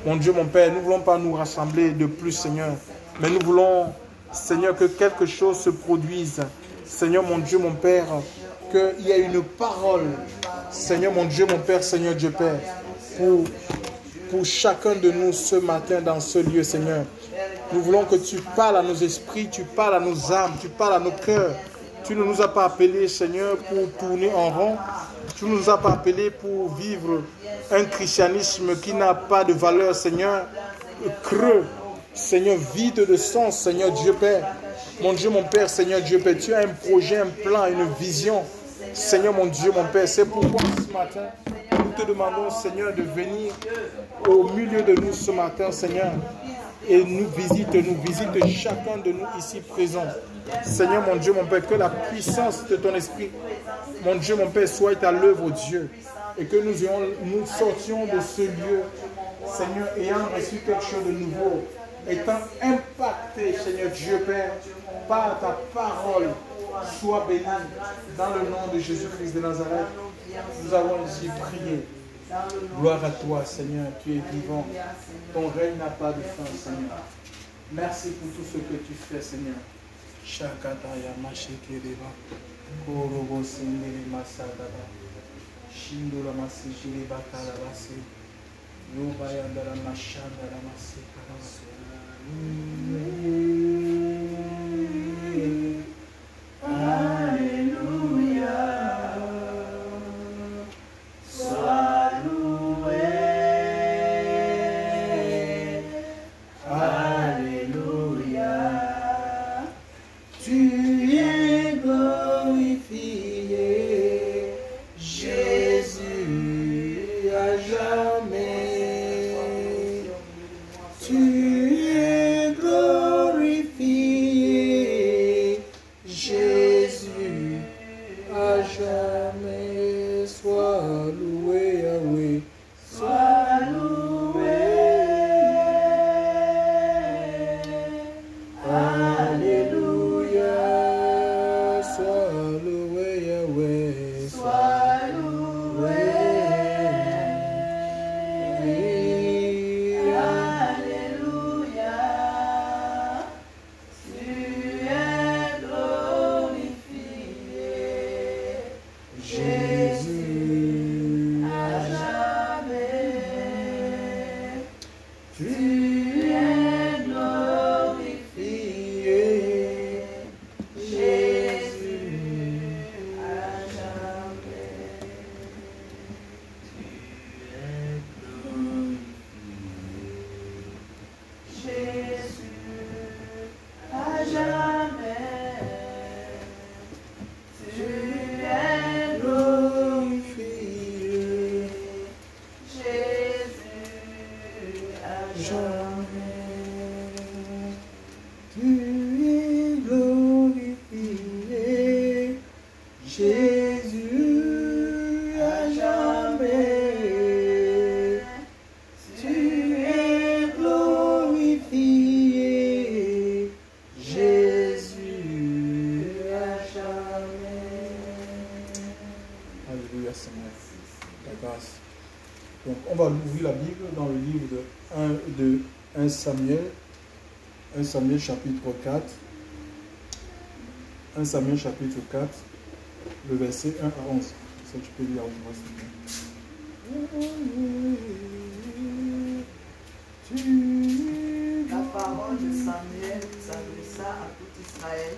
Mon Dieu, mon Père, nous ne voulons pas nous rassembler de plus, Seigneur. Mais nous voulons, Seigneur, que quelque chose se produise. Seigneur, mon Dieu, mon Père, qu'il y ait une parole. Seigneur, mon Dieu, mon Père, Seigneur, Dieu Père, pour chacun de nous ce matin dans ce lieu, Seigneur. Nous voulons que tu parles à nos esprits, tu parles à nos âmes, tu parles à nos cœurs. Tu ne nous as pas appelés, Seigneur, pour tourner en rond. Tu ne nous as pas appelés pour vivre un christianisme qui n'a pas de valeur, Seigneur, creux, Seigneur, vide de sens, Seigneur Dieu Père. Mon Dieu, mon Père, Seigneur Dieu Père, tu as un projet, un plan, une vision. Seigneur, mon Dieu, mon Père, c'est pourquoi ce matin, nous te demandons, Seigneur, de venir au milieu de nous ce matin, Seigneur, et nous visite chacun de nous ici présents. Seigneur, mon Dieu, mon Père, que la puissance de ton esprit, mon Dieu, mon Père, soit à l'œuvre, Dieu, et que nous sortions de ce lieu, Seigneur, ayant reçu quelque chose de nouveau, étant impacté, Seigneur Dieu Père, par ta parole. Sois béni dans le nom de Jésus-Christ de Nazareth. Nous avons ici prié. Gloire à toi, Seigneur, tu es vivant. Ton règne n'a pas de fin, Seigneur. Merci pour tout ce que tu fais, Seigneur. Shakataya Mashikiriba, Korobo Sindiri Masadaba, Shindula Masikiriba Kalabasi, Yobayandara Mashandara Masikarabasi. Alléluia, sois loué. Alléluia, tu es glorifié, Jésus à jamais. Tu es glorifié, Jésus à jamais. Sois loué, Yahweh, sois loué. Alléluia, sois loué, Yahweh, sois loué. Alléluia, tu es glorifié, Jésus à jamais. Tu es glorifié, Jésus à jamais. Tu es glorifié, Jésus à jamais. Tu es glorifié, Jésus à jamais. Tu es glorifié, Jésus à jamais. Tu es glorifié, Jésus à jamais. Alléluia, Seigneur. Ta grâce. Donc, on va ouvrir la Bible dans le livre de 1 Samuel. 1 Samuel chapitre 4. 1 Samuel chapitre 4, le verset 1 à 11. Ça, tu peux lire avec moi, s'il te plaît. La parole de Samuel s'adressa à tout Israël,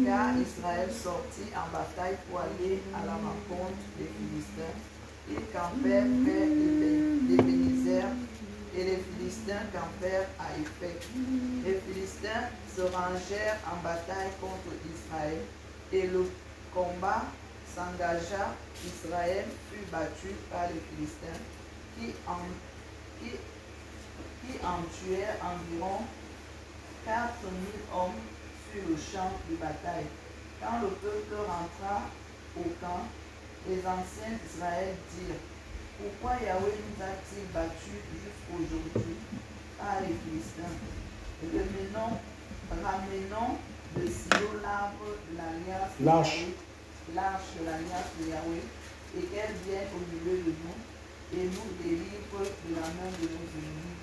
car Israël sortit en bataille pour aller à la rencontre des Philistins. Ils campèrent près d'Ébénézer et les Philistins campèrent à Éphek. Les Philistins se rangèrent en bataille contre Israël et le combat s'engagea. Israël fut battu par les Philistins qui en tuèrent environ 4000 hommes sur le champ de bataille. Quand le peuple rentra au camp, les anciens d'Israël dirent: pourquoi Yahweh nous a-t-il battus jusqu'aujourd'hui par les Philistins? Ramenons de Sion l'arbre de l'alliance de Yahweh, l'arche de l'alliance de Yahweh, et qu'elle vienne au milieu de nous et nous délivre de la main de nos ennemis.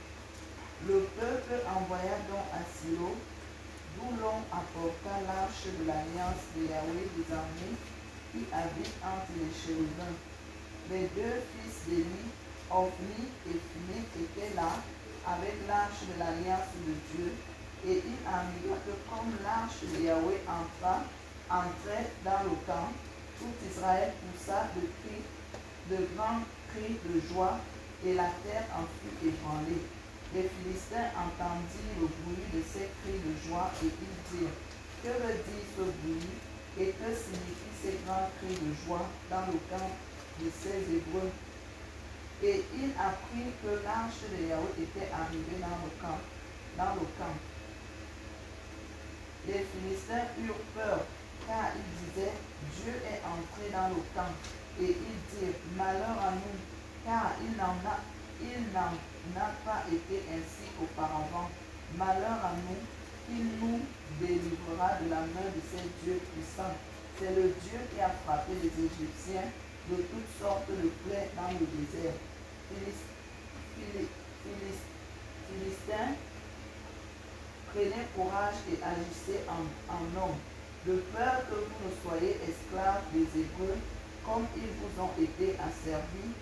envoya donc à Silo, d'où l'on apporta l'arche de l'alliance de Yahweh des armées qui habite entre les chérubins. Les deux fils d'Élie, Ophni et Phiné, étaient là avec l'arche de l'alliance de Dieu. Et il arriva que comme l'arche de Yahweh entrait dans le camp, tout Israël poussa de grands cris de joie, et la terre en fut ébranlée. Les Philistins entendirent le bruit de ces cris de joie, et ils dirent: que veut dire ce bruit, et que signifient ces grands cris de joie dans le camp de ces Hébreux? Et il apprit que l'arche de Yahweh était arrivée dans le camp. Les Philistins eurent peur, car ils disaient: Dieu est entré dans le camp. Et ils dirent: malheur à nous, car il n'en a pas été ainsi auparavant. Malheur à nous, il nous délivrera de la main de ces dieux puissants. C'est le Dieu qui a frappé les Égyptiens de toutes sortes de plaies dans le désert. Philistins, prenez courage et agissez en homme, de peur que vous ne soyez esclaves des Hébreux, comme ils vous ont été asservis.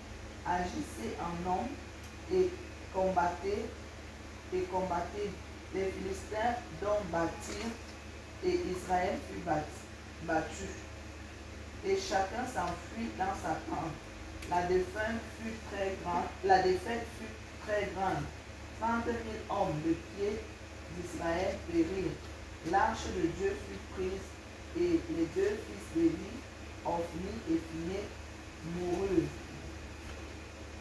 Agissez en homme et combattez. Les Philistins donc battirent, et Israël fut battu. Et chacun s'enfuit dans sa tente. La défaite fut très grande. 30 000 hommes de pied d'Israël périrent. L'arche de Dieu fut prise, et les deux fils d'Élie, Ophni et Phiné, moururent.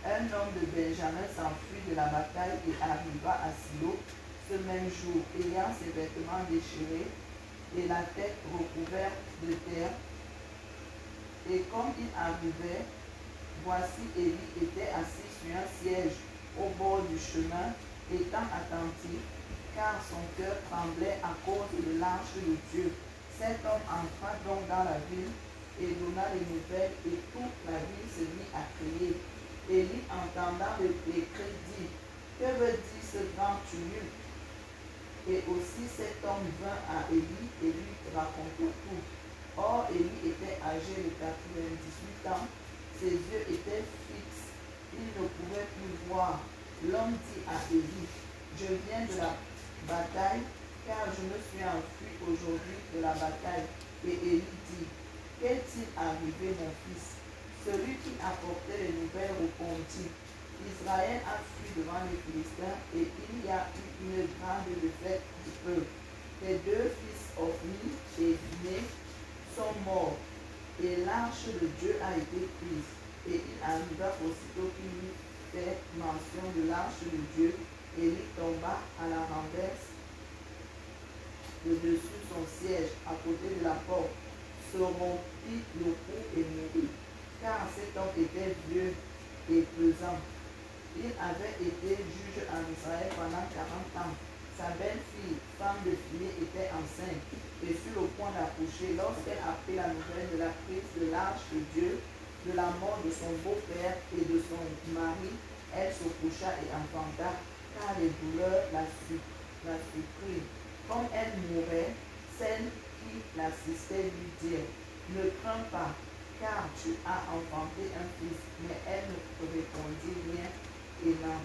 Un homme de Benjamin s'enfuit de la bataille et arriva à Silo ce même jour, ayant ses vêtements déchirés et la tête recouverte de terre. Et comme il arrivait, voici Élie était assis sur un siège au bord du chemin, étant attentif, car son cœur tremblait à cause de l'arche de Dieu. Cet homme entra donc dans la ville et donna les nouvelles, et toute la ville se mit à crier. Élie, entendant les cris, dit: que veut dire ce grand tumulte? Et aussi cet homme vint à Élie et lui raconta tout. Or, Élie était âgé de 98 ans, ses yeux étaient fixes, il ne pouvait plus voir. L'homme dit à Élie: je viens de la bataille, car je me suis enfui aujourd'hui de la bataille. Et Élie dit: qu'est-il arrivé, mon fils? Celui qui apportait les nouvelles répondit: Israël a fui devant les Philistins, et il y a eu une grande défaite du peuple. Les deux fils Ophni et Phiné sont morts, et l'arche de Dieu a été prise. Et il arriva aussitôt qu'il eut fait mention de l'arche de Dieu, Élie tomba à la renverse de dessus son siège, à côté de la porte, se rompit le cou et mourut, car cet homme était vieux et pesant. Il avait été juge en Israël pendant 40 ans. Sa belle-fille, femme de Phiné, était enceinte et sur le point d'accoucher lorsqu'elle apprit la nouvelle de la prise de l'arche de Dieu, de la mort de son beau-père et de son mari. Elle se coucha et enfanta, car les douleurs la surprirent. Comme elle mourait, celle qui l'assistait lui dit: ne crains pas, car tu as enfanté un fils. Mais elle ne répondit rien et n'en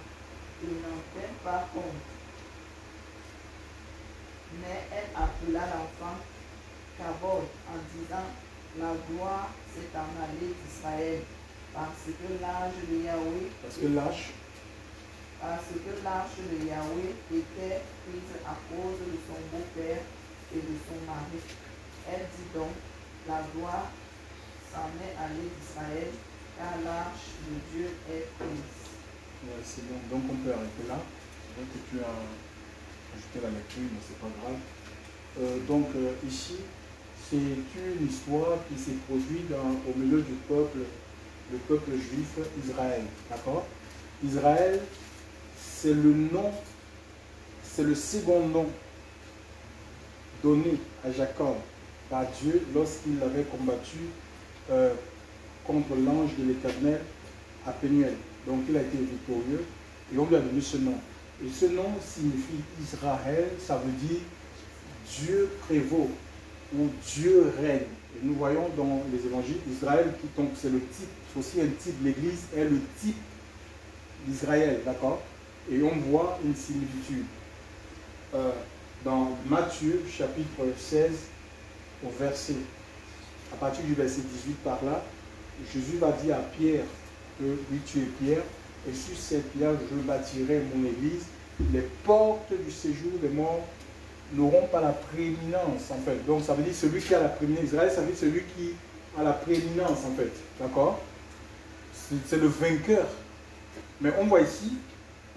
tint pas compte. Mais elle appela l'enfant Kabod en disant: la gloire s'est en allée d'Israël, parce que l'arche de Yahweh était prise à cause de son beau-père et de son mari. Elle dit donc: la gloire s'en est allée d'Israël, car l'arche de Dieu est prise. Ouais, c'est bon, donc on peut arrêter là. C'est vrai que tu as ajouté la lecture, mais c'est pas grave. Ici, c'est une histoire qui s'est produite au milieu du peuple, le peuple juif, Israël. D'accord? Israël, c'est le nom, c'est le second nom donné à Jacob par Dieu lorsqu'il avait combattu contre l'ange de l'Éternel à Pénuel. Donc il a été victorieux et on lui a donné ce nom. Et ce nom signifie Israël, ça veut dire Dieu prévaut ou Dieu règne. Et nous voyons dans les évangiles Israël, donc c'est le type, c'est aussi un type, l'Église est le type d'Israël, d'accord? Et on voit une similitude. Dans Matthieu chapitre 16 au verset, à partir du verset 18 par là, Jésus va dire à Pierre que oui, tu es Pierre, et sur cette pierre je bâtirai mon église. Les portes du séjour des morts n'auront pas la prééminence en fait. Donc ça veut dire celui qui a la prééminence. Israël, ça veut dire celui qui a la prééminence en fait. D'accord? C'est le vainqueur. Mais on voit ici,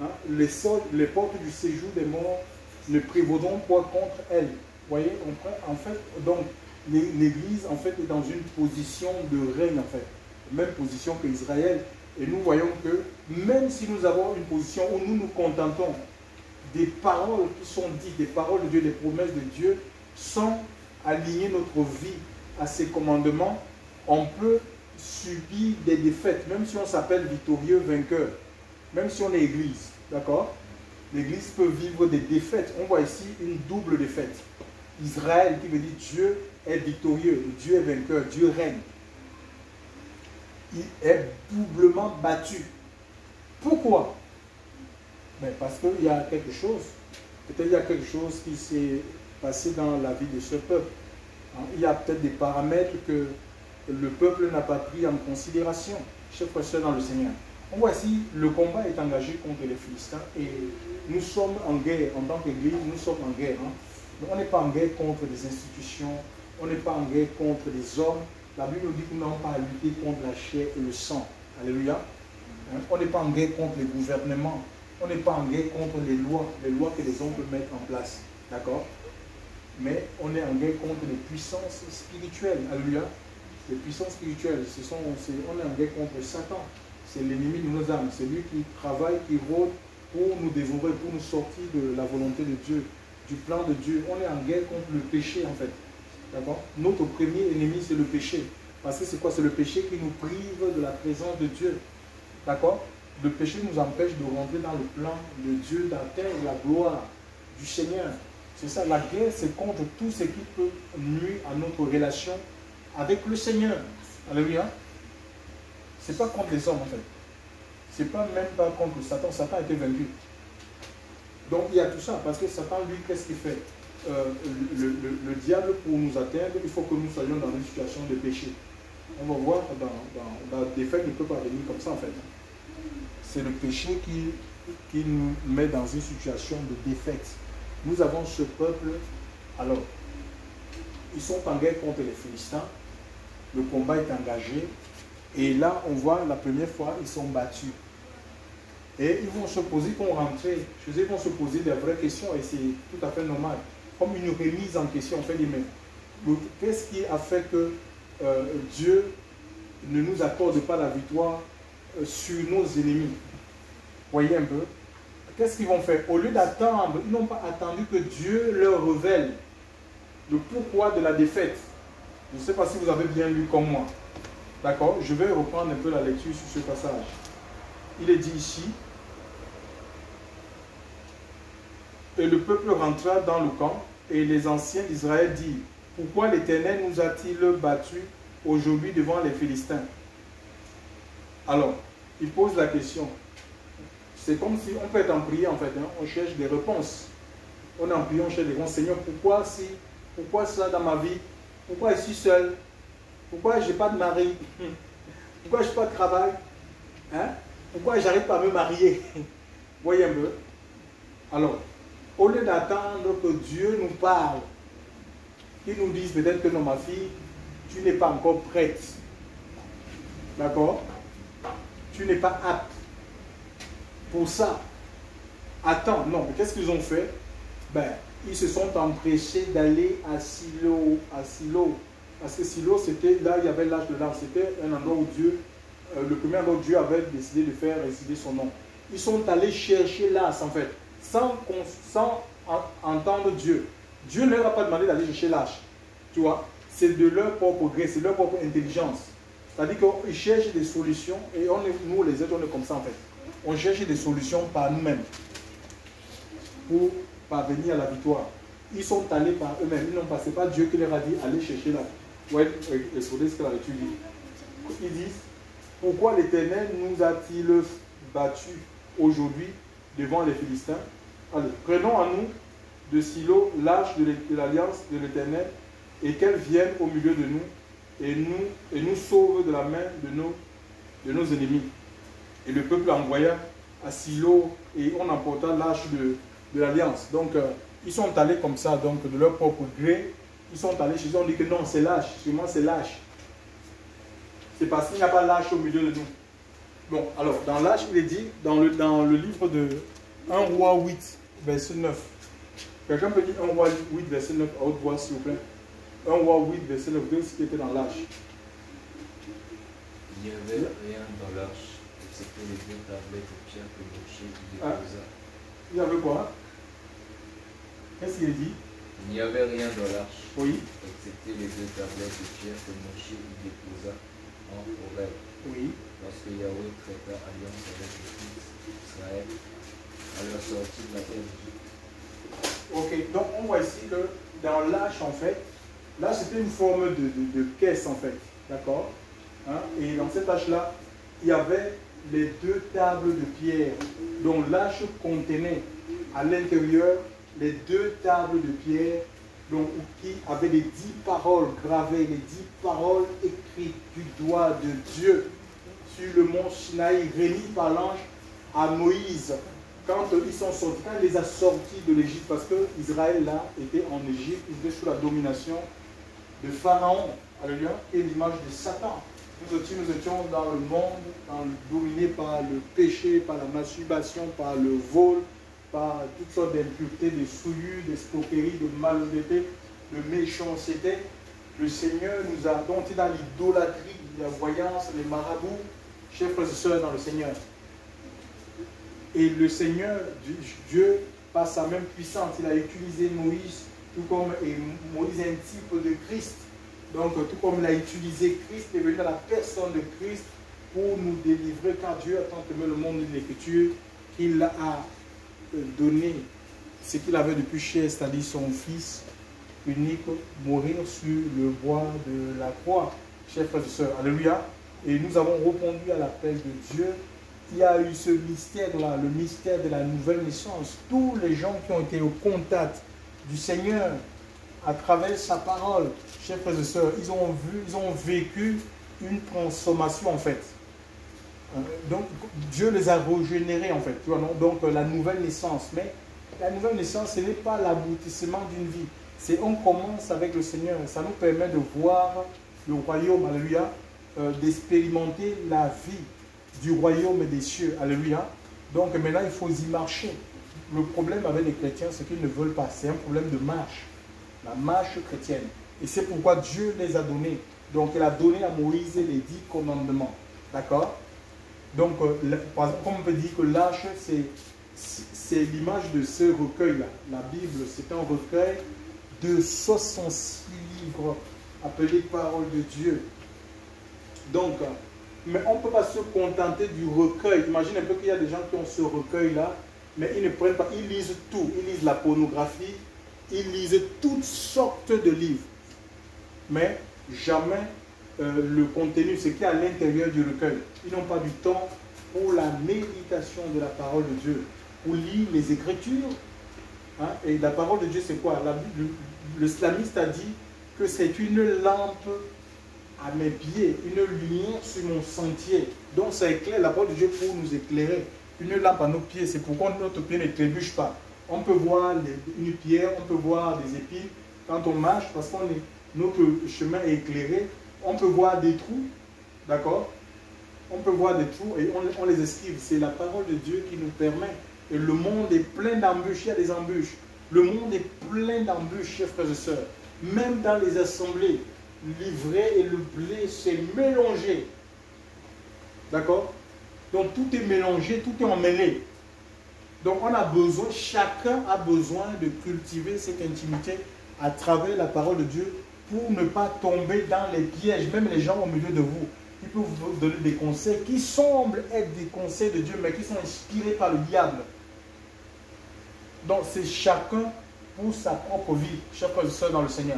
hein, les portes du séjour des morts ne prévaudront pas contre elle. Vous voyez, en fait, donc l'Église en fait est dans une position de règne en fait, même position que Israël. Et nous voyons que même si nous avons une position où nous nous contentons des paroles qui sont dites, des paroles de Dieu, des promesses de Dieu, sans aligner notre vie à ses commandements, on peut subir des défaites, même si on s'appelle victorieux, vainqueur, même si on est Église, d'accord? L'Église peut vivre des défaites. On voit ici une double défaite. Israël qui veut dire Dieu est victorieux, Dieu est vainqueur, Dieu règne. Il est doublement battu. Pourquoi? Mais parce qu'il y a quelque chose. Peut-être il y a quelque chose qui s'est passé dans la vie de ce peuple. Il y a peut-être des paramètres que le peuple n'a pas pris en considération. Chers frères et sœurs dans le Seigneur. On voit ici, le combat est engagé contre les Philistins et nous sommes en guerre. En tant qu'Église, nous sommes en guerre. On n'est pas en guerre contre des institutions, on n'est pas en guerre contre des hommes. La Bible nous dit que nous n'avons pas à lutter contre la chair et le sang. Alléluia. On n'est pas en guerre contre les gouvernements. On n'est pas en guerre contre les lois que les hommes peuvent mettre en place. D'accord? Mais on est en guerre contre les puissances spirituelles. Alléluia. Les puissances spirituelles, on est en guerre contre Satan. C'est l'ennemi de nos âmes. C'est lui qui travaille, qui rôde pour nous dévorer, pour nous sortir de la volonté de Dieu, du plan de Dieu. On est en guerre contre le péché en fait. D'accord? Notre premier ennemi, c'est le péché. Parce que c'est quoi? C'est le péché qui nous prive de la présence de Dieu. D'accord? Le péché nous empêche de rentrer dans le plan de Dieu, d'atteindre la gloire du Seigneur. C'est ça, la guerre, c'est contre tout ce qui peut nuire à notre relation avec le Seigneur. Alléluia. Ce n'est pas contre les hommes en fait. Ce n'est même pas contre Satan. Satan a été vaincu. Donc il y a tout ça, parce que Satan, lui, qu'est-ce qu'il fait? Le diable, pour nous atteindre, il faut que nous soyons dans une situation de péché. On va voir dans des faits, il ne peut pas venir comme ça en fait. C'est le péché qui nous met dans une situation de défaite. Nous avons ce peuple, alors, ils sont en guerre contre les Philistins, le combat est engagé, et là, on voit la première fois, ils sont battus. Et ils vont se poser, ils vont rentrer, ils vont se poser des vraies questions, et c'est tout à fait normal. Comme une remise en question, on fait des mains. Qu'est-ce qui a fait que Dieu ne nous accorde pas la victoire sur nos ennemis? Voyez un peu. Qu'est-ce qu'ils vont faire? Au lieu d'attendre, ils n'ont pas attendu que Dieu leur révèle le pourquoi de la défaite. Je ne sais pas si vous avez bien lu comme moi. D'accord? Je vais reprendre un peu la lecture sur ce passage. Il est dit ici, et le peuple rentra dans le camp, et les anciens d'Israël dirent, pourquoi l'Éternel nous a-t-il battus aujourd'hui devant les Philistins? Alors, il pose la question. C'est comme si on peut être en prière en fait, hein, on cherche des réponses. On est en prière, on cherche des réponses. Seigneur, pourquoi ça dans ma vie? Pourquoi je suis seul? Pourquoi je n'ai pas de mari? Pourquoi je n'ai pas de travail? Hein? Pourquoi je n'arrive pas à me marier? Voyez un peu. Alors, au lieu d'attendre que Dieu nous parle, qu'il nous dise peut-être que non, ma fille, tu n'es pas encore prête. D'accord? Tu n'es pas apte. Pour ça, attends, non, mais qu'est-ce qu'ils ont fait? Ben, ils se sont empressés d'aller à Silo. Parce que Silo, c'était là, il y avait l'âge de l'arbre. C'était un endroit où Dieu, le premier endroit où Dieu avait décidé de faire résider son nom. Ils sont allés chercher l'âge, en fait, sans entendre Dieu. Dieu ne leur a pas demandé d'aller chercher l'âge. Tu vois, c'est de leur propre gré, c'est de leur propre intelligence. C'est-à-dire qu'ils cherchent des solutions et nous, les êtres, on est comme ça, en fait. On cherche des solutions par nous-mêmes. pour parvenir à la victoire. Ils sont allés par eux-mêmes. Ils n'ont pas, c'est pas Dieu qui leur a dit allez chercher là. Ouais, écoutez ce que la lecture dit. Ils disent pourquoi l'Éternel nous a-t-il battus aujourd'hui devant les Philistins? Allez, prenons à nous de Silo l'arche de l'alliance de l'Éternel et qu'elle vienne au milieu de nous et nous sauve de la main de nos ennemis. Et le peuple envoya à Silo et on emporta l'arche de l'alliance. Donc, ils sont allés comme ça, donc de leur propre gré. Ils sont allés chez eux, on dit que non, c'est lâche. Chez moi, c'est lâche. C'est parce qu'il n'y a pas lâche au milieu de nous. Bon, alors, dans lâche, il est dit, dans le livre de 1 roi 8, verset 9. Quelqu'un peut dire 1 roi 8, verset 9 à haute voix, s'il vous plaît. 1 roi 8, verset 9, ce qui était dans l'arche. Il n'y avait rien dans l'arche, excepté les deux tablettes de pierre que Moshe y déposa. Il y avait quoi? Qu'est-ce qu'il dit? Il n'y avait rien dans l'arche, oui, excepté les deux tablettes de pierre que Moshe y déposa en Horeb. Oui. Lorsque Yahweh traita alliance avec les fils d'Israël à leur sortie de la terre d'Égypte. Ok, donc on voit ici que dans l'arche, en fait, là c'était une forme de caisse, en fait. D'accord, hein? Et dans cette arche-là, il y avait les deux tables de pierre dont l'arche contenait à l'intérieur les deux tables de pierre donc, qui avaient les 10 paroles gravées, les 10 paroles écrites du doigt de Dieu sur le mont Sinaï, remis par l'ange à Moïse quand ils sont sortis, quand il les a sortis de l'Égypte, parce que Israël là était en Égypte, ils étaient sous la domination de Pharaon, alléluia, et l'image de Satan. Nous étions dans le monde dominé par le péché, par la masturbation, par le vol, par toutes sortes d'impuretés, de souillures, d'escroqueries, de malhonnêteté, de méchanceté. Le Seigneur nous a, donc dans l'idolâtrie, la voyance, les marabouts, chers frères et sœurs dans le Seigneur. Et le Seigneur, Dieu, par sa même puissance, il a utilisé Moïse, tout comme et Moïse est un type de Christ. Donc, tout comme il a utilisé Christ, il est venu à la personne de Christ pour nous délivrer, car Dieu a tant aimé le monde de l'Écriture qu'il a donné ce qu'il avait de plus cher, c'est-à-dire son Fils unique, mourir sur le bois de la croix. Chers frères et sœurs, alléluia. Et nous avons répondu à l'appel de Dieu. Il y a eu ce mystère-là, le mystère de la nouvelle naissance. Tous les gens qui ont été au contact du Seigneur à travers sa parole, chers frères et sœurs, ils ont vécu une transformation en fait. Donc Dieu les a régénérés en fait. Tu vois, non? Donc la nouvelle naissance. Mais la nouvelle naissance, ce n'est pas l'aboutissement d'une vie. C'est on commence avec le Seigneur. Ça nous permet de voir le royaume, alléluia, d'expérimenter la vie du royaume des cieux, alléluia. Donc maintenant, il faut y marcher. Le problème avec les chrétiens, c'est qu'ils ne veulent pas. C'est un problème de marche. La marche chrétienne. Et c'est pourquoi Dieu les a donnés. Donc il a donné à Moïse les 10 commandements. D'accord? Donc, par exemple, comme on peut dire que l'arche, c'est l'image de ce recueil-là. La Bible, c'est un recueil de 66 livres appelés paroles de Dieu. Donc, mais on ne peut pas se contenter du recueil. Imagine un peu qu'il y a des gens qui ont ce recueil-là, mais ils ne prennent pas, ils lisent tout. Ils lisent la pornographie, ils lisent toutes sortes de livres. Mais jamais le contenu, ce qui est à l'intérieur du recueil. Ils n'ont pas du temps pour la méditation de la parole de Dieu, pour lire les Écritures. Hein? Et la parole de Dieu, c'est quoi? L'islamiste a dit que c'est une lampe à mes pieds, une lumière sur mon sentier. Donc ça éclaire la parole de Dieu pour nous éclairer. Une lampe à nos pieds, c'est pourquoi notre pied ne trébuche pas. On peut voir une pierre, on peut voir des épines quand on marche, parce que notre chemin est éclairé. On peut voir des trous, d'accord? On peut voir des trous et on les esquive. C'est la parole de Dieu qui nous permet. Et le monde est plein d'embûches, il y a des embûches. Le monde est plein d'embûches, chers frères et sœurs. Même dans les assemblées, l'ivraie et le blé s'est mélangé. D'accord? Donc tout est mélangé, tout est emmêlé. Donc on a besoin, chacun a besoin de cultiver cette intimité à travers la parole de Dieu pour ne pas tomber dans les pièges. Même les gens au milieu de vous, ils peuvent vous donner des conseils qui semblent être des conseils de Dieu, mais qui sont inspirés par le diable. Donc c'est chacun pour sa propre vie, chers frères et sœurs dans le Seigneur.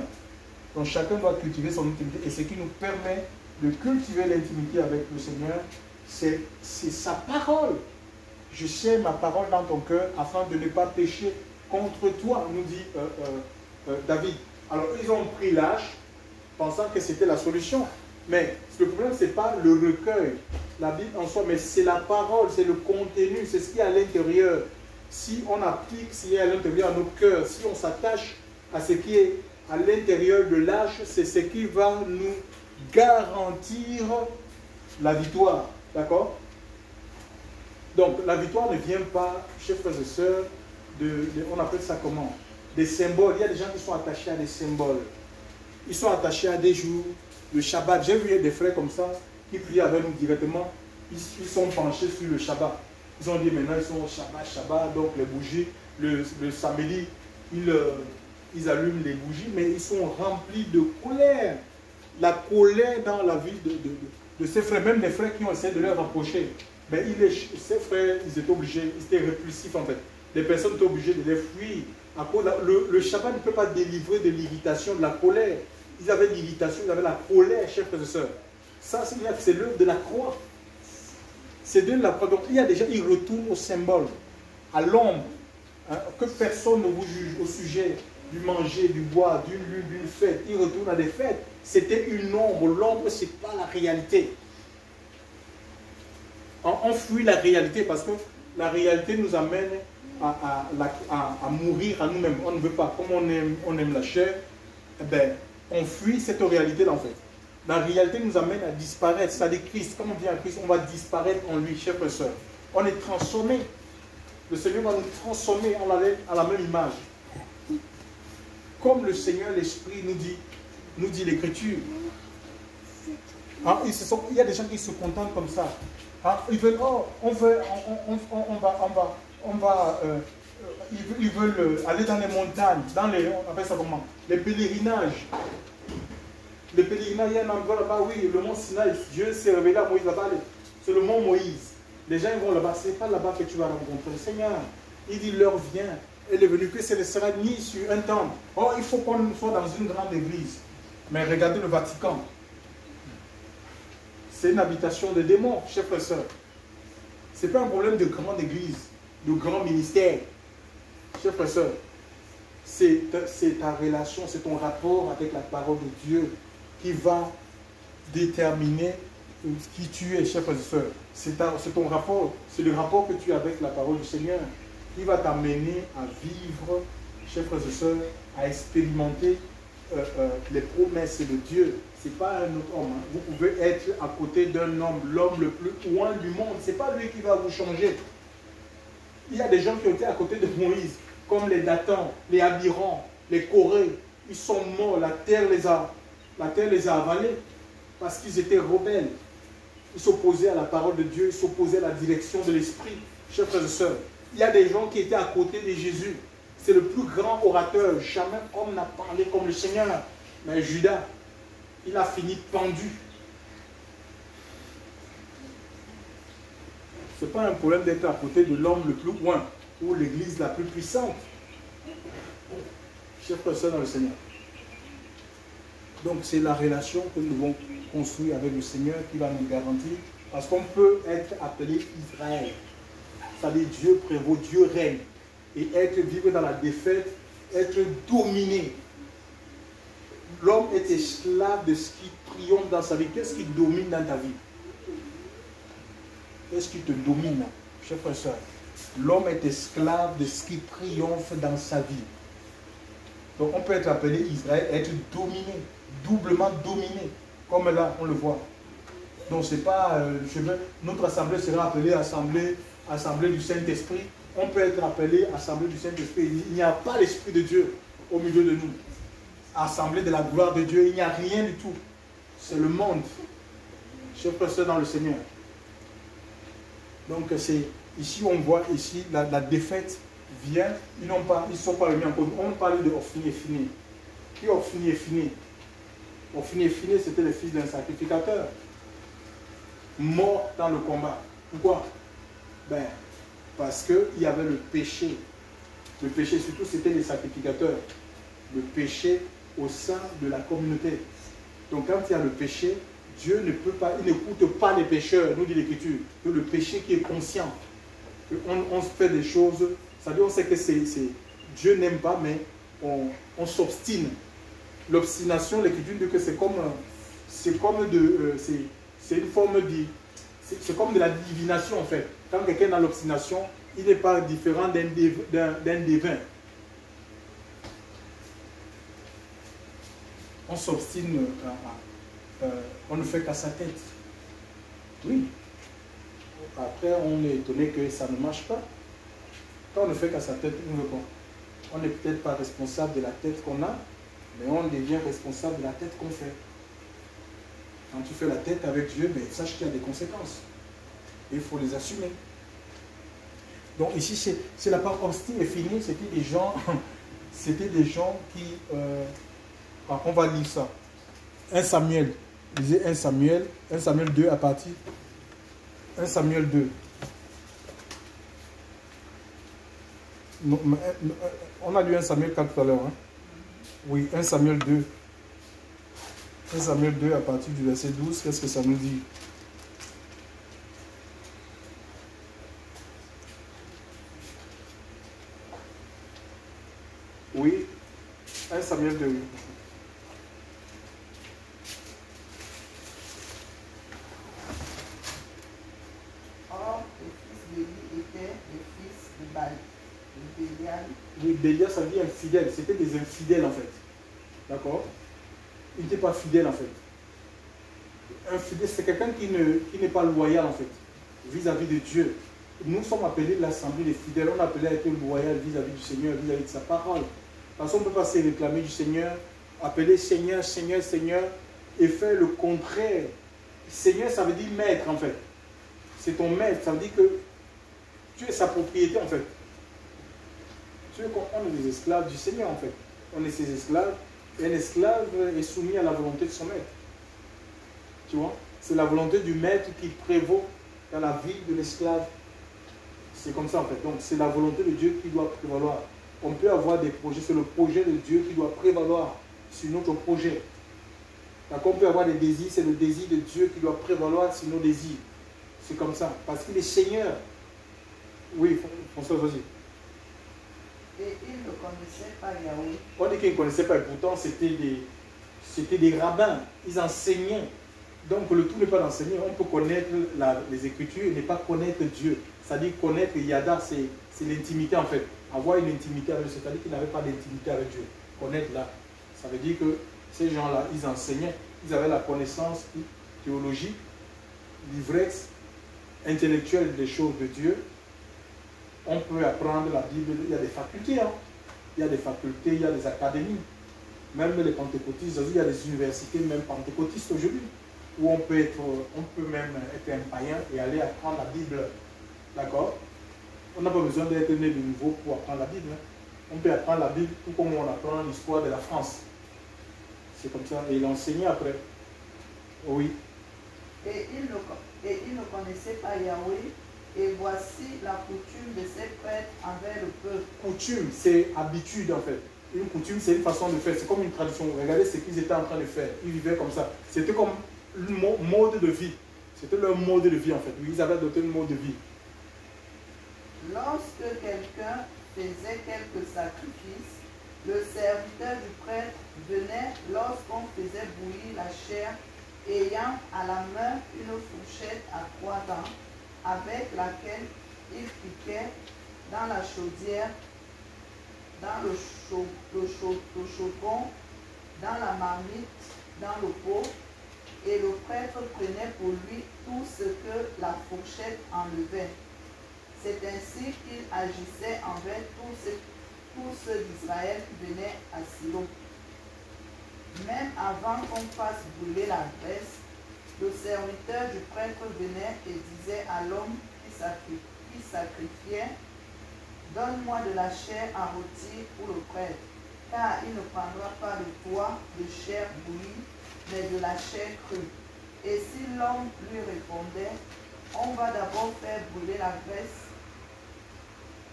Donc chacun doit cultiver son intimité. Et ce qui nous permet de cultiver l'intimité avec le Seigneur, c'est sa parole. Je sais ma parole dans ton cœur afin de ne pas pécher contre toi, nous dit David. Alors ils ont pris l'âge pensant que c'était la solution. Mais le problème, ce n'est pas le recueil, la Bible en soi, mais c'est la parole, c'est le contenu, c'est ce qui est à l'intérieur. Si on applique ce qui est à l'intérieur à nos cœurs, si on s'attache à ce qui est à l'intérieur de l'âge, c'est ce qui va nous garantir la victoire. D'accord? Donc, la victoire ne vient pas, chers frères et sœurs, on appelle ça comment? Des symboles. Il y a des gens qui sont attachés à des symboles. Ils sont attachés à des jours. Le Shabbat, j'ai vu des frères comme ça qui prient avec nous directement. Ils sont penchés sur le Shabbat. Ils ont dit maintenant ils sont au Shabbat, donc les bougies. Le samedi, ils allument les bougies, mais ils sont remplis de colère. La colère dans la vie de ces frères, même des frères qui ont essayé de les rapprocher. Mais ces frères, ils étaient obligés, ils étaient répulsifs en fait. Les personnes étaient obligées de les fuir. À cause le Shabbat ne peut pas délivrer de l'irritation, de la colère. Ils avaient l'irritation, ils avaient la colère, chers frères et sœurs. Ça, c'est l'œuvre de la croix. C'est de la croix. Donc, il y a déjà, ils retournent au symbole, à l'ombre, hein, que personne ne vous juge au sujet du manger, du boire, d'une fête. Ils retournent à des fêtes. C'était une ombre. L'ombre, ce n'est pas la réalité. On fuit la réalité parce que la réalité nous amène à mourir à nous-mêmes. On ne veut pas, comme on aime la chair, eh ben, on fuit cette réalité-là en fait. La réalité nous amène à disparaître. C'est-à-dire Christ, comme on dit à Christ, on va disparaître en lui, chers frères et sœurs. On est transformé. Le Seigneur va nous transformer à la même image. Comme le Seigneur, l'Esprit nous dit l'Écriture. Hein, il y a des gens qui se contentent comme ça. Hein, ils veulent, ils veulent aller dans les montagnes, on appelle ça comment? Les pèlerinages. Le pèlerinage, il y a un endroit là-bas, oui, le mont Sinaï, Dieu s'est révélé à Moïse là-bas, c'est le mont Moïse. Les gens ils vont là-bas, ce n'est pas là-bas que tu vas rencontrer. Seigneur, il dit, l'heure vient, elle est venue, que ce ne sera ni sur un temple. Oh, il faut qu'on soit dans une grande église. Mais regardez le Vatican. C'est une habitation de démons, chers frères et sœurs. Ce n'est pas un problème de grande église, de grand ministère. Chers frères et sœurs, c'est ta relation, c'est ton rapport avec la parole de Dieu qui va déterminer qui tu es, chers frères et sœurs. C'est ton rapport, c'est le rapport que tu as avec la parole du Seigneur qui va t'amener à vivre, chers frères et sœurs, à expérimenter les promesses de Dieu. Ce n'est pas un autre homme. Hein. Vous pouvez être à côté d'un homme, l'homme le plus loin du monde. Ce n'est pas lui qui va vous changer. Il y a des gens qui ont été à côté de Moïse, comme les Datans, les Abiram, les Corées. Ils sont morts, la terre les a avalés parce qu'ils étaient rebelles. Ils s'opposaient à la parole de Dieu, ils s'opposaient à la direction de l'Esprit. Chers frères et sœurs, il y a des gens qui étaient à côté de Jésus. C'est le plus grand orateur. Jamais homme n'a parlé comme le Seigneur. Mais Judas, il a fini pendu. Ce n'est pas un problème d'être à côté de l'homme le plus loin ou l'église la plus puissante. Chers frères et sœurs dans le Seigneur. Donc c'est la relation que nous devons construire avec le Seigneur qui va nous garantir. Parce qu'on peut être appelé Israël. C'est-à-dire Dieu prévaut, Dieu règne. Et vivre dans la défaite, être dominé. L'homme est esclave de ce qui triomphe dans sa vie. Qu'est-ce qui domine dans ta vie? Qu'est-ce qui te domine, chers frères et sœurs? L'homme est esclave de ce qui triomphe dans sa vie. Donc on peut être appelé Israël, être dominé, doublement dominé, comme là on le voit. Donc c'est pas, notre assemblée sera appelée assemblée du Saint-Esprit. On peut être appelé assemblée du Saint-Esprit. Il n'y a pas l'Esprit de Dieu au milieu de nous. Assemblée de la gloire de Dieu, il n'y a rien du tout. C'est le monde. Chers frères et sœurs dans le Seigneur. Donc ici on voit ici la défaite vient. Ils ne sont pas remis en cause. On parle de Ophni et Phiné. Qui est Ophni et Phiné? Ophni et Phiné, c'était le fils d'un sacrificateur. Mort dans le combat. Pourquoi? Ben, parce qu'il y avait le péché Le péché, surtout, c'était les sacrificateurs. Le péché au sein de la communauté. Donc, quand il y a le péché, Dieu ne peut pas, il n'écoute pas les pécheurs, nous dit l'Écriture. Que le péché qui est conscient. On fait des choses, ça veut dire on sait que Dieu n'aime pas, mais on s'obstine. L'obstination, l'Écriture dit que c'est comme une forme de, c'est comme de la divination en fait. Quand quelqu'un a l'obstination, il n'est pas différent d'un devin. On s'obstine, on ne fait qu'à sa tête. Oui. Après, on est étonné que ça ne marche pas. Quand on ne fait qu'à sa tête, on n'est peut-être pas responsable de la tête qu'on a, mais on devient responsable de la tête qu'on fait. Quand tu fais la tête avec Dieu, mais sache qu'il y a des conséquences. Et il faut les assumer. Donc ici, c'est la part obstine est finie. C'était des gens qui... on va lire ça. 1 Samuel. Lisez 1 Samuel 2 à partir... 1 Samuel 2. On a lu 1 Samuel 4 tout à l'heure. Hein? Oui, 1 Samuel 2. 1 Samuel 2 à partir du verset 12. Qu'est-ce que ça nous dit? Oui, 1 Samuel 2. Oui, Bélial, ça veut dire infidèle. C'était des infidèles en fait. D'accord? Ils n'étaient pas fidèles en fait. Infidèle, c'est quelqu'un qui n'est pas loyal en fait, vis-à-vis de Dieu. Nous sommes appelés l'assemblée des fidèles. On est appelé à être loyal vis-à-vis du Seigneur, vis-à-vis de sa parole. Parce qu'on ne peut pas se réclamer du Seigneur, appeler Seigneur, Seigneur, Seigneur, et faire le contraire. Seigneur, ça veut dire maître en fait. C'est ton maître, ça veut dire que tu es sa propriété en fait. On est des esclaves du Seigneur en fait. On est ses esclaves et un esclave est soumis à la volonté de son maître. Tu vois? C'est la volonté du maître qui prévaut dans la vie de l'esclave. C'est comme ça en fait. Donc c'est la volonté de Dieu qui doit prévaloir. On peut avoir des projets, c'est le projet de Dieu qui doit prévaloir sur notre projet. D'accord? On peut avoir des désirs, c'est le désir de Dieu qui doit prévaloir sur nos désirs. C'est comme ça. Parce qu'il est Seigneur. Oui, François, vas-y. Et ils ne connaissaient pas Yahweh. On dit qu'ils ne connaissaient pas, et pourtant c'était des rabbins, ils enseignaient. Donc le tout n'est pas d'enseigner, on peut connaître les Écritures et ne pas connaître Dieu. C'est-à-dire connaître Yada, c'est l'intimité en fait. Avoir une intimité avec Dieu, c'est-à-dire qu'ils n'avaient pas d'intimité avec Dieu. Connaître là, ça veut dire que ces gens-là, ils enseignaient, ils avaient la connaissance théologique, l'ivresse intellectuelle des choses de Dieu. On peut apprendre la Bible, il y a des facultés, hein. Il y a des facultés, il y a des académies. Même les pentecôtistes, il y a des universités, même pentecôtistes aujourd'hui, où on peut même être un païen et aller apprendre la Bible. D'accord? On n'a pas besoin d'être né de nouveau pour apprendre la Bible. Hein. On peut apprendre la Bible tout comme on apprend l'histoire de la France. C'est comme ça. Et il enseignait après. Oui. Et ils ne connaissaient pas Yahweh. Et voici la coutume de ces prêtres envers le peuple. Coutume, c'est habitude en fait. Une coutume, c'est une façon de faire. C'est comme une tradition. Regardez ce qu'ils étaient en train de faire. Ils vivaient comme ça. C'était comme un mode de vie. C'était leur mode de vie en fait. Ils avaient adopté un mode de vie. Lorsque quelqu'un faisait quelques sacrifices, le serviteur du prêtre venait lorsqu'on faisait bouillir la chair, ayant à la main une fourchette à 3 dents, avec laquelle il piquait dans la chaudière, dans le chaudron, dans la marmite, dans le pot, et le prêtre prenait pour lui tout ce que la fourchette enlevait. C'est ainsi qu'il agissait envers tous ceux d'Israël qui venaient à Silo. Même avant qu'on fasse brûler la graisse, le serviteur du prêtre venait et disait à l'homme qui sacrifiait, « Donne-moi de la chair à rôtir pour le prêtre, car il ne prendra pas de toi de chair bouillie, mais de la chair crue. » Et si l'homme lui répondait, « On va d'abord faire brûler la graisse,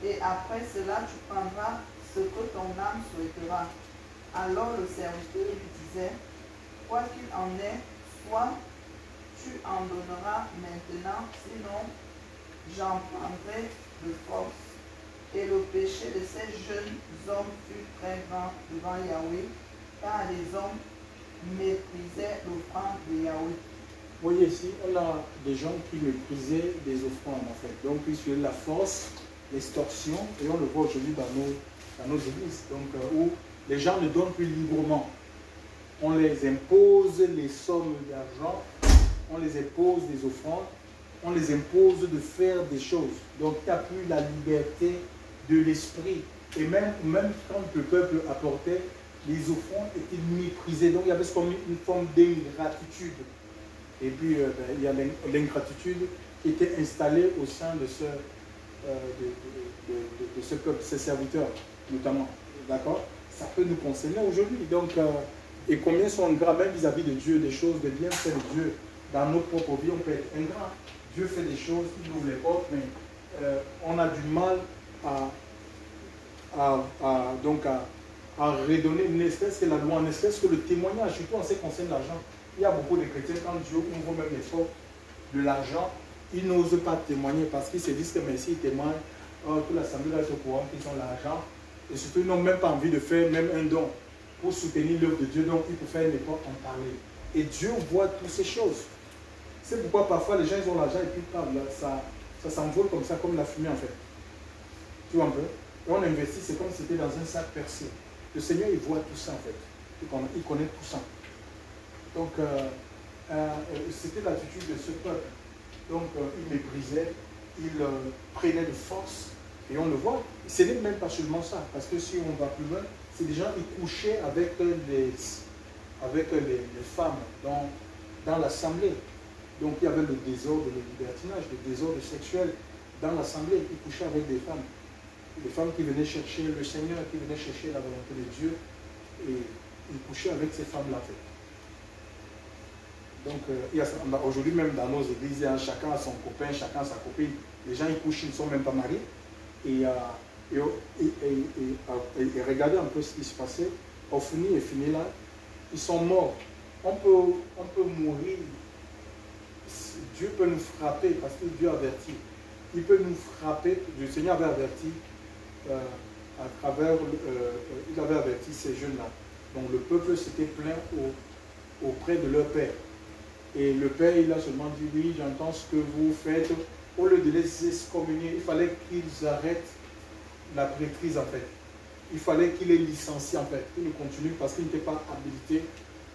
Et après cela, tu prendras ce que ton âme souhaitera. Alors le serviteur lui disait, quoi qu'il en est, soit tu en donneras maintenant, sinon j'en prendrai de force. Et le péché de ces jeunes hommes fut très grand devant Yahweh, car les hommes méprisaient l'offrande de Yahweh. Vous voyez ici, on a des gens qui méprisaient des offrandes en fait. Donc ils suivaient la force, l'extorsion, et on le voit aujourd'hui dans nos églises. Donc où les gens ne donnent plus librement. On les impose les sommes d'argent, on les impose des offrandes, on les impose de faire des choses. Donc il n'y a plus la liberté de l'esprit. Et même quand le peuple apportait, les offrandes étaient méprisées. Donc il y avait comme une forme d'ingratitude. Et puis il y a l'ingratitude qui était installée au sein de ce peuple, ces serviteurs notamment. D'accord? Ça peut nous concerner aujourd'hui. Donc, et combien sont ingrats même vis-à-vis de Dieu, des choses, des bienfaits de Dieu. Dans nos propres vies, on peut être ingrat. Dieu fait des choses, il ouvre les portes, mais on a du mal à redonner, n'est-ce que la loi, n'est-ce que le témoignage, surtout en ce qui concerne l'argent. Il y a beaucoup de chrétiens, quand Dieu ouvre même les portes de l'argent, ils n'osent pas témoigner parce qu'ils se disent que mais s'ils témoignent, toute l'assemblée va être au courant qu'ils ont l'argent. Et surtout, ils n'ont même pas envie de faire même un don pour soutenir l'œuvre de Dieu. Donc, il faut faire un effort en parler. Et Dieu voit toutes ces choses. C'est pourquoi parfois les gens ils ont l'argent et puis ça s'envole comme ça, comme la fumée en fait. Tu vois un peu? Et on investit, c'est comme si c'était dans un sac percé. Le Seigneur, il voit tout ça en fait. Il connaît tout ça. Donc, c'était l'attitude de ce peuple. Donc, il méprisait, il prenait de force. Et on le voit. Ce n'est même pas seulement ça. Parce que si on va plus loin, c'est des gens qui couchaient avec les femmes dans l'assemblée. Donc, il y avait le désordre, le libertinage, le désordre sexuel dans l'assemblée. Ils couchaient avec des femmes. Des femmes qui venaient chercher le Seigneur, qui venaient chercher la volonté de Dieu. Et ils couchaient avec ces femmes-là, en fait. Donc, aujourd'hui, même dans nos églises, chacun a son copain, chacun a sa copine. Les gens, ils couchent, ils ne sont même pas mariés. Et regardez un peu ce qui se passait. Ofni et Phinehas, ils sont morts. On peut mourir. Dieu peut nous frapper parce que Dieu avertit. Il peut nous frapper. Le Seigneur avait averti il avait averti ces jeunes-là. Donc le peuple s'était plaint auprès de leur père. Et le père, il a seulement dit, oui, j'entends ce que vous faites. Au lieu de les excommunier, il fallait qu'ils arrêtent la prêtrise en fait. Il fallait qu'il les licencie en fait, qu'il ne continue parce qu'il n'était pas habilité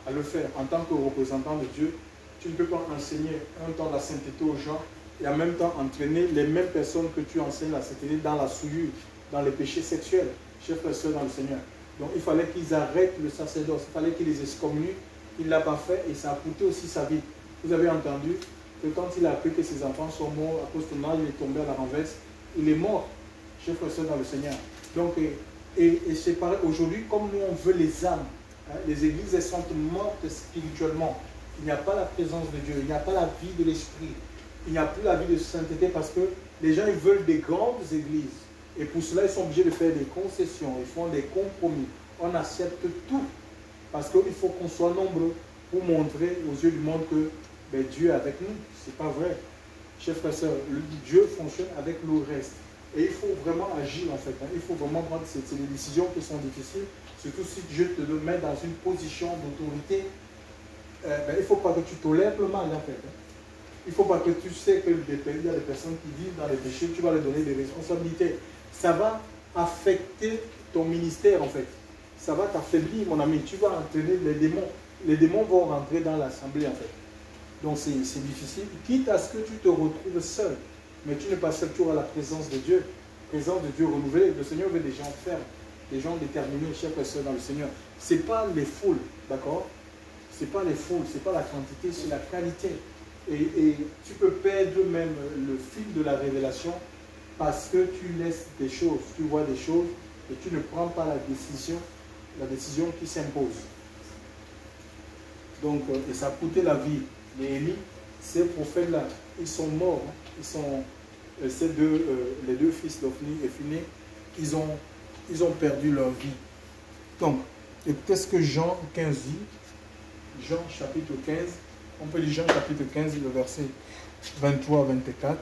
à le faire. En tant que représentant de Dieu, tu ne peux pas enseigner un temps la sainteté aux gens et en même temps entraîner les mêmes personnes que tu enseignes la sainteté dans la souillure, dans les péchés sexuels, chers frères et sœurs dans le Seigneur. Donc il fallait qu'ils arrêtent le sacerdoce, il fallait qu'ils les excommunient. Il ne l'a pas fait et ça a coûté aussi sa vie. Vous avez entendu que quand il a appris que ses enfants sont morts à cause de mal, il est tombé à la renverse, il est mort, chers frères et sœurs dans le Seigneur. Donc, et c'est pareil, aujourd'hui, comme nous on veut les âmes, hein, les églises elles sont mortes spirituellement. Il n'y a pas la présence de Dieu, il n'y a pas la vie de l'esprit, il n'y a plus la vie de sainteté parce que les gens ils veulent des grandes églises. Et pour cela, ils sont obligés de faire des concessions, ils font des compromis. On accepte tout. Parce qu'il faut qu'on soit nombreux pour montrer aux yeux du monde que ben, Dieu est avec nous. Ce n'est pas vrai. Chers frères et sœurs, Dieu fonctionne avec le reste. Et il faut vraiment agir en fait. Hein. Il faut vraiment prendre ces décisions qui sont difficiles. Surtout si Dieu te met dans une position d'autorité. Ben, il ne faut pas que tu tolères le mal en fait. Hein. Il ne faut pas que tu sais qu'il y a des personnes qui vivent dans les péchés. Tu vas leur donner des responsabilités. Ça va affecter ton ministère en fait. Ça va t'affaiblir, mon ami. Tu vas entraîner les démons. Les démons vont rentrer dans l'assemblée, en fait. Donc, c'est difficile. Quitte à ce que tu te retrouves seul. Mais tu n'es pas seul, tu auras la présence de Dieu. Présence de Dieu renouvelée. Le Seigneur veut des gens fermes, des gens déterminés, chers frères et sœurs dans le Seigneur. Ce n'est pas les foules, d'accord? Ce n'est pas les foules, ce n'est pas la quantité, c'est la qualité. Et tu peux perdre même le fil de la révélation parce que tu laisses des choses, tu vois des choses et tu ne prends pas la décision qui s'impose. Donc, et ça a coûté la vie. Les Élie, ces prophètes-là, ils sont morts. Hein. les deux fils d'Ophni et Phiné, ils ont perdu leur vie. Donc, écoutez ce que Jean 15 dit. Jean chapitre 15, on peut lire Jean chapitre 15, le verset 23 à 24.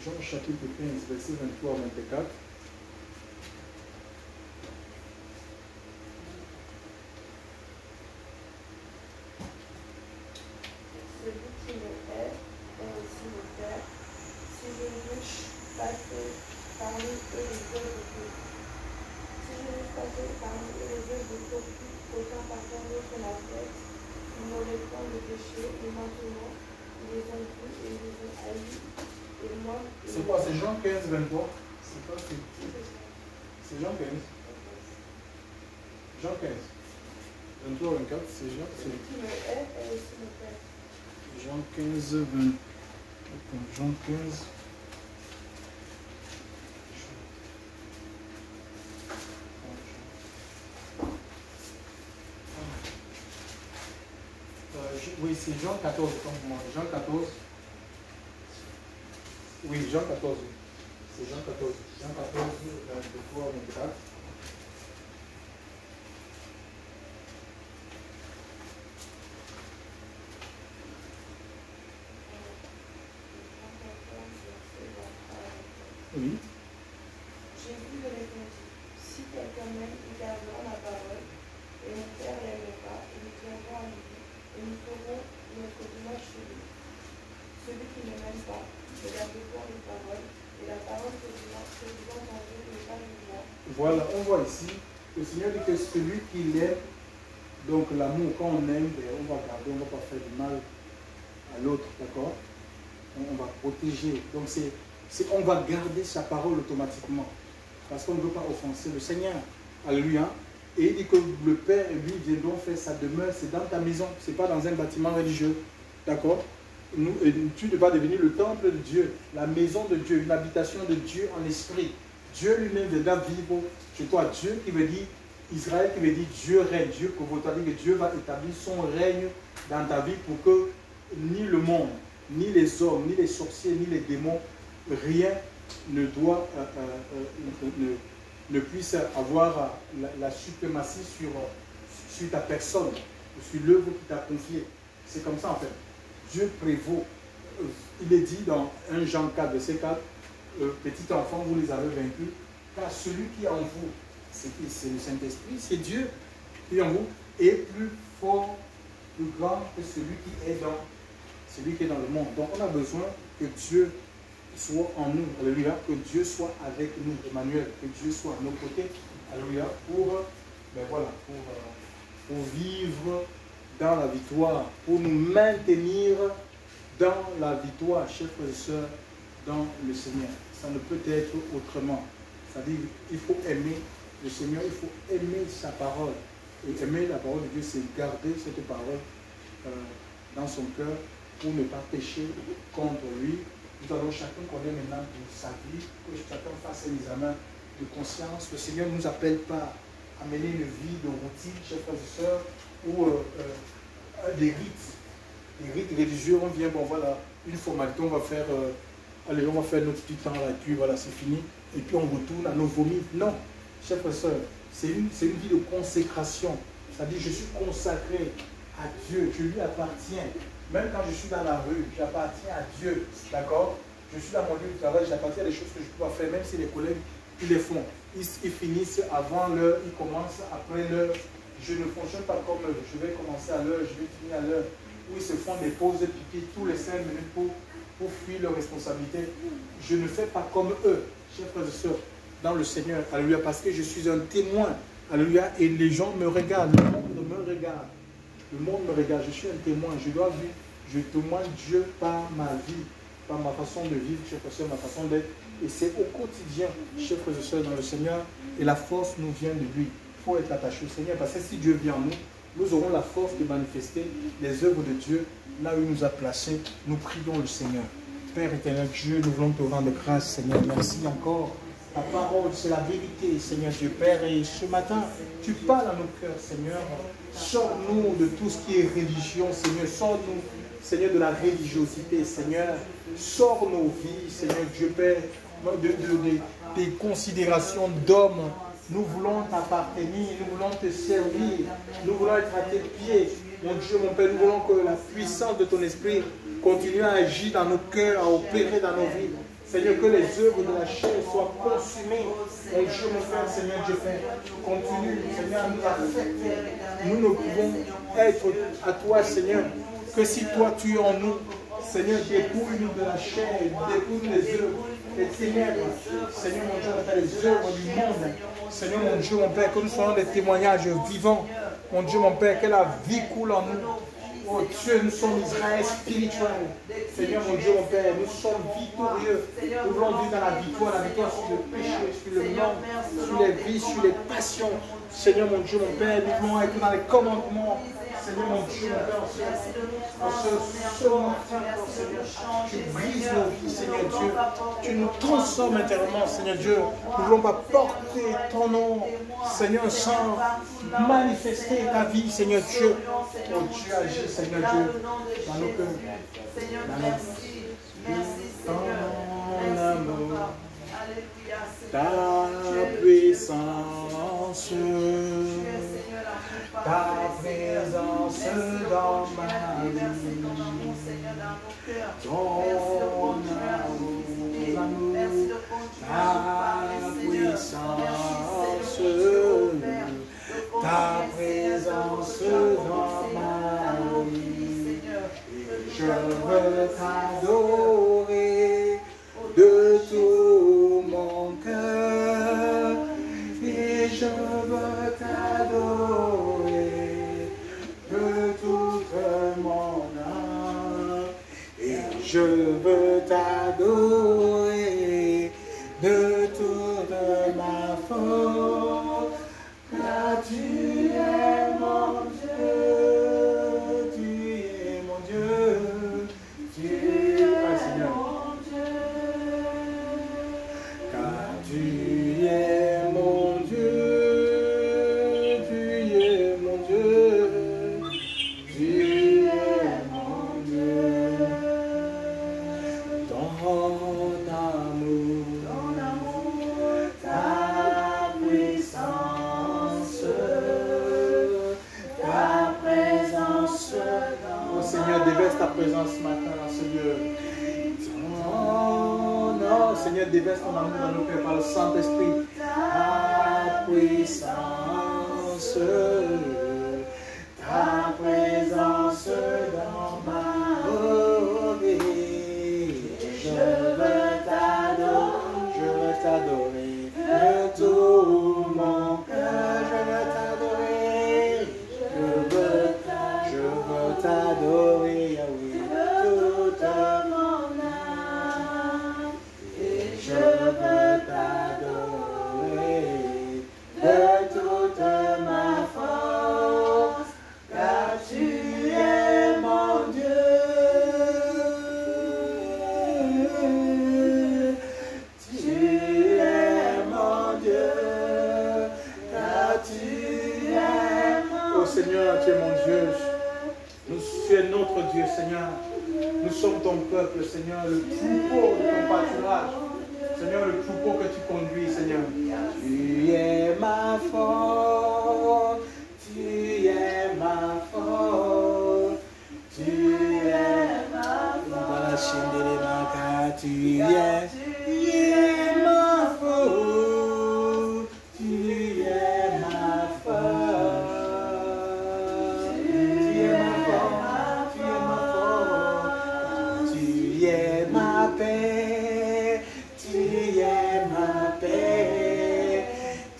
Jean chapitre 15, verset 23 à 24. Celui qui me hait est aussi mon Père. Si je ne veux passer parmi eux les œuvres de Dieu, si je veux passer parmi eux les œuvres de Dieu, aucun parfum d'autre la tête, ils n'auraient point de péché, et maintenant ils les ont vus et ils les ont haïs. Et moi. C'est quoi? C'est Jean 15, 23? C'est quoi? C'est Jean 15. Jean 15. 23, 24, c'est Jean. Celui qui me hait est aussi mon Père. Jean 15, 20. Jean 15. Oui, c'est Jean 14, comme moi. Jean 14. Oui, Jean 14. C'est Jean 14. Jean 14, 23, 24. Oui. Jésus lui répondit, si quelqu'un m'aime, il gardera ma parole, et mon Père l'aimera, et nous viendrons à lui, et nous ferons notre demeure chez lui. Celui qui ne m'aime pas, ne garde point mes paroles, et la parole que vous entendez n'est pas de moi. Voilà, on voit ici, le Seigneur dit que celui qui l'aime, donc l'amour, quand on aime, on va garder, on ne va pas faire du mal à l'autre, d'accord? On va protéger. Donc on va garder sa parole automatiquement. Parce qu'on ne veut pas offenser le Seigneur. Alléluia. Et il dit que le Père et lui viendront faire sa demeure. C'est dans ta maison. Ce n'est pas dans un bâtiment religieux. D'accord? Tu vas devenir le temple de Dieu. La maison de Dieu. Une habitation de Dieu en esprit. Dieu lui-même viendra vivre chez toi. Dieu qui veut dire Israël, qui veut dire Dieu règne. Dieu que Dieu va établir son règne dans ta vie pour que ni le monde, ni les hommes, ni les sorciers, ni les démons, rien ne doit, ne puisse avoir la suprématie sur ta personne, sur l'œuvre qui t'a confiée. C'est comme ça en fait. Dieu prévaut. Il est dit dans 1 Jean 4, verset 4, petit enfant, vous les avez vaincus, car celui qui est en vous, c'est le Saint-Esprit, c'est Dieu qui est en vous, est plus fort, plus grand que celui qui est dans le monde. Donc on a besoin que Dieu soit en nous, alléluia, que Dieu soit avec nous, Emmanuel, que Dieu soit à nos côtés, alléluia, pour vivre dans la victoire, pour nous maintenir dans la victoire, chers frères et sœurs, dans le Seigneur. Ça ne peut être autrement. C'est-à-dire qu'il faut aimer le Seigneur, il faut aimer sa parole. Et aimer la parole de Dieu, c'est garder cette parole dans son cœur pour ne pas pécher contre lui. Nous allons chacun connaître maintenant pour sa vie, que chacun fasse un examen de conscience. Le Seigneur ne nous appelle pas à mener une vie de routine, chers frères et sœurs, ou des rites. Les rites religieux, on vient, bon voilà, une formalité, on va faire, allez, on va faire notre petit temps là, et puis voilà, c'est fini. Et puis on retourne à nos vomis. Non, chers frères et sœurs, c'est une vie de consécration. C'est-à-dire, je suis consacré à Dieu, je lui appartiens. Même quand je suis dans la rue, j'appartiens à Dieu, d'accord? Je suis dans mon lieu de travail, j'appartiens à des choses que je peux pas faire, même si les collègues, ils les font. Ils finissent avant l'heure, ils commencent après l'heure. Je ne fonctionne pas comme eux. Je vais commencer à l'heure, je vais finir à l'heure. Où ils se font des pauses piquées tous les 5 minutes pour fuir leurs responsabilités. Je ne fais pas comme eux, chers frères et sœurs, dans le Seigneur, alléluia, parce que je suis un témoin, alléluia, et les gens me regardent, le monde me regarde. Le monde me regarde, je suis un témoin, je témoigne Dieu par ma vie, par ma façon de vivre, chers frères et sœurs, ma façon d'être. Et c'est au quotidien, chers frères et sœurs, dans le Seigneur, et la force nous vient de lui. Il faut être attaché au Seigneur, parce que si Dieu vient en nous, nous aurons la force de manifester les œuvres de Dieu là où il nous a placés. Nous prions le Seigneur. Père éternel Dieu, nous voulons te rendre grâce, Seigneur. Merci encore Ta parole, c'est la vérité, Seigneur Dieu Père. Et ce matin, tu parles à nos cœurs, Seigneur. Sors-nous de tout ce qui est religion, Seigneur. Sors-nous, Seigneur, de la religiosité, Seigneur. Sors nos vies, Seigneur Dieu Père, des considérations d'hommes. Nous voulons t'appartenir, nous voulons te servir, nous voulons être à tes pieds. Mon Dieu, mon Père, nous voulons que la puissance de ton esprit continue à agir dans nos cœurs, à opérer dans nos vies. Seigneur, que les œuvres de la chair soient consumées. Mon Dieu, mon Père, Seigneur Dieu Père, continue, Seigneur, à nous affecter. Nous ne pouvons être à toi, Seigneur, que si toi tu es en nous. Seigneur, dépouille-nous de la chair, dépouille-nous des œuvres, des ténèbres. Seigneur, mon Dieu, on appelle les œuvres du monde. Seigneur, mon Dieu, mon Père, que nous soyons des témoignages vivants. Mon Dieu, mon Père, que la vie coule en nous. Oh Dieu, nous sommes Israël spirituel. Seigneur, mon Dieu, mon Père, nous sommes victorieux. Nous voulons vivre dans la victoire sur le péché, sur le monde, sur les vies, sur les passions. Seigneur, mon Dieu, mon Père, nous voulons être dans les commandements. Seigneur, mon Dieu, mon Père, ce matin, Seigneur, tu brises nos vies, Seigneur Dieu. Tu nous transformes intérieurement, Seigneur Dieu. Nous ne voulons pas porter ton nom, Seigneur, sans manifester ta vie, Seigneur Dieu. Oh Dieu, agis, Seigneur Dieu, dans nos cœurs. Seigneur, merci. Merci, Seigneur. Merci, Papa. Alléluia, Ta puissance, ta présence dans ma vie, ton amour, ta puissance, ta présence dans ma vie. Je veux t'adorer de tout mon cœur et je veux t'adorer de toute mon âme et je veux t'adorer de toute ma force car tu es mon Dieu, tu es mon Dieu, tu es mon Dieu. Tu es mon Dieu, tu es mon Dieu, tu es mon Dieu. Ton amour, ta puissance, ta présence. Oh Seigneur, déverse ta présence ce matin dans ce lieu. Oh Seigneur, déverse ton amour dans nos cœurs par le Saint-Esprit. Ta puissance, ta présence dans ma vie. Je veux t'adorer de tout mon cœur. Je veux t'adorer, Yahweh, toute mon âme. Je veux t'adorer de toute ma force, car tu es mon Dieu. Tu es mon Dieu, car tu es mon Dieu. Oh Seigneur, tu es mon Dieu. Tu es notre Dieu, Seigneur. Nous sommes ton peuple, Seigneur, le troupeau de ton pâturage. Seigneur, le troupeau que tu conduis, Seigneur. Tu es ma force, tu es ma force, tu es ma force. Tu es ma force, tu es ma force. Tu es ma paix, tu es ma paix,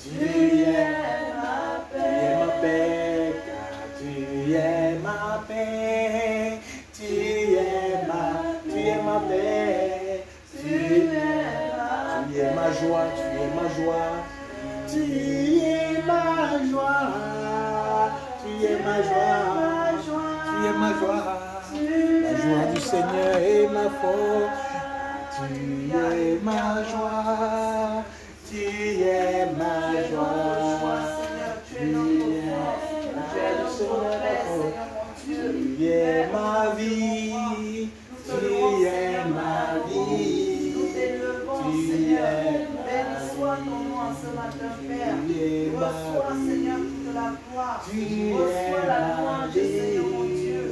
tu es ma paix, car tu es ma paix, tu es ma paix, tu es ma joie, tu es ma joie, tu es ma joie, tu es ma joie. La joie du Seigneur est ma force. Tu es ma joie, ton nom en ce matin, Père. Reçois, Seigneur, toute la gloire. Reçois la louange, Seigneur mon Dieu.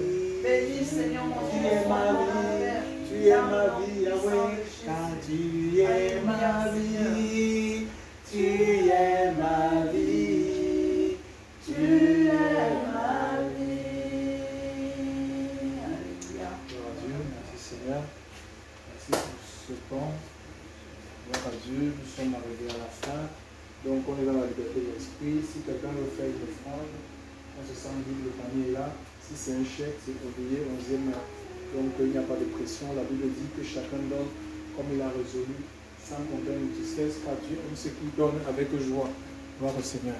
Bénis, Seigneur mon Dieu, sois ton Père. Tu es ma vie, Yahweh, car tu es ma vie. Tu es ma vie. Tu es ma vie. Alléluia. Gloire à Dieu, merci Seigneur. Merci pour ce temps. Gloire à Dieu, nous sommes arrivés à la fin. Donc on est dans la liberté de l'esprit. Si quelqu'un veut faire une offrande, on se sent libre, le panier est là. Si c'est un chèque, c'est pour payer 11e. Donc il n'y a pas de pression. La Bible dit que chacun donne comme il a résolu, sans compter une tristesse, car Dieu aime ceux qui donnent avec joie. Gloire au Seigneur.